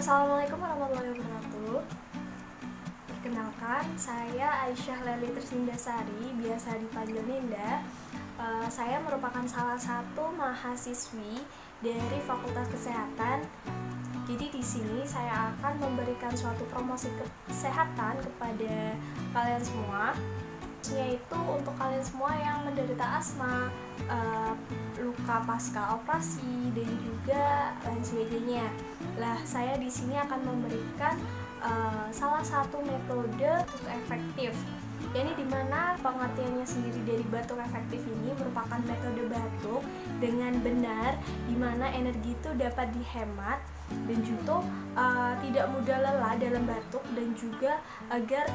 Assalamualaikum warahmatullahi wabarakatuh. Perkenalkan, saya Aisyah Leli Trisindasari, biasa dipanggil Ninda. Saya merupakan salah satu mahasiswi dari Fakultas Kesehatan. Jadi di sini saya akan memberikan suatu promosi kesehatan kepada kalian semua, yaitu untuk kalian semua yang menderita asma, luka pasca operasi, dan juga lain sebagainya. Lah, saya di sini akan memberikan salah satu metode untuk efektif, yakni dimana pengertiannya sendiri dari batuk efektif ini merupakan metode batuk dengan benar, dimana energi itu dapat dihemat dan juga tidak mudah lelah dalam batuk, dan juga agar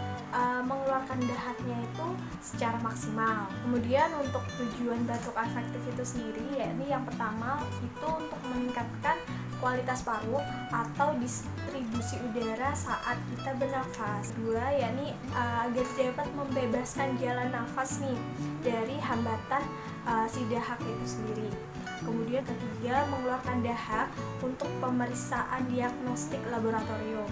mengeluarkan dahaknya itu secara maksimal. Kemudian untuk tujuan batuk efektif itu sendiri, yakni yang pertama itu untuk meningkatkan kualitas paru atau distribusi udara saat kita bernafas. Dua, yakni agar dapat membebaskan jalan nafas nih dari hambatan si dahak itu sendiri. Kemudian ketiga, mengeluarkan dahak untuk pemeriksaan diagnostik laboratorium.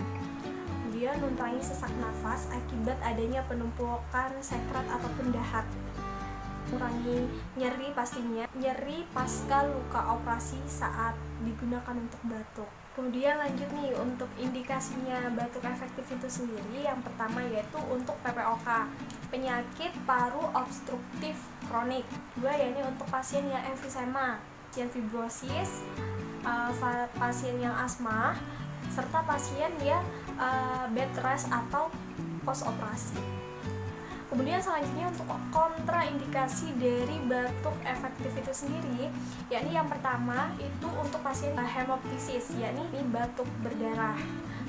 Kemudian mengurangi sesak nafas akibat adanya penumpukan sekret ataupun dahak. Mengurangi nyeri, pastinya nyeri pasca luka operasi saat digunakan untuk batuk. Kemudian lanjut nih untuk indikasinya batuk efektif itu sendiri. Yang pertama yaitu untuk PPOK, penyakit paru obstruktif kronik. Dua, yaitu untuk pasien yang emfisema, pasien fibrosis, pasien yang asma, serta pasien yang bed rest atau post operasi. Kemudian selanjutnya untuk kontraindikasi dari batuk efektif itu sendiri, yakni yang pertama itu untuk pasien hemoptysis, yakni batuk berdarah.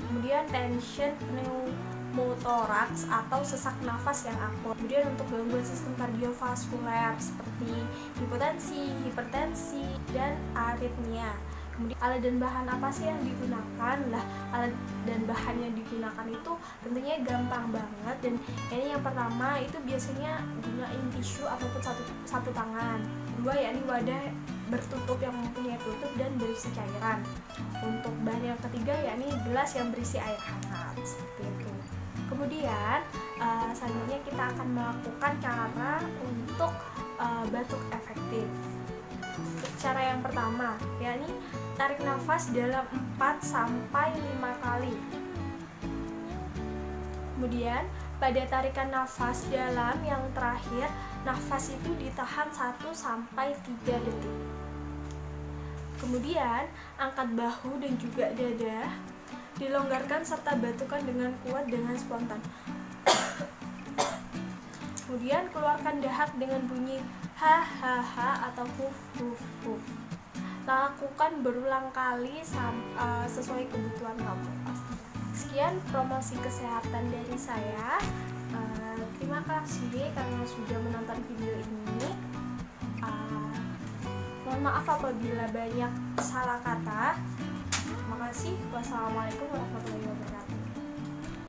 Kemudian tension pneumotoraks atau sesak nafas yang akut. Kemudian untuk gangguan sistem kardiovaskuler seperti hipotensi, hipertensi, dan aritmia. Kemudian alat dan bahan apa sih yang digunakan? Lah, alat dan bahan yang digunakan itu tentunya gampang banget, dan ini yang pertama itu biasanya gunain tisu ataupun satu tangan. Dua, yakni wadah bertutup yang mempunyai tutup dan berisi cairan. Untuk bahan yang ketiga yakni gelas yang berisi air hangat, seperti itu. Kemudian selanjutnya kita akan melakukan cara untuk batuk efektif. Cara yang pertama yakni tarik nafas dalam 4-5 kali. Kemudian pada tarikan nafas dalam yang terakhir, nafas itu ditahan 1-3 detik. Kemudian angkat bahu dan juga dada, dilonggarkan serta batukan dengan kuat dengan spontan. Kemudian keluarkan dahak dengan bunyi ha ha ha atau huf huf huf. Lakukan berulang kali sesuai kebutuhan kamu pasti. Sekian promosi kesehatan dari saya. Terima kasih karena sudah menonton video ini. Mohon maaf apabila banyak salah kata. Terima kasih. Wassalamualaikum warahmatullahi wabarakatuh.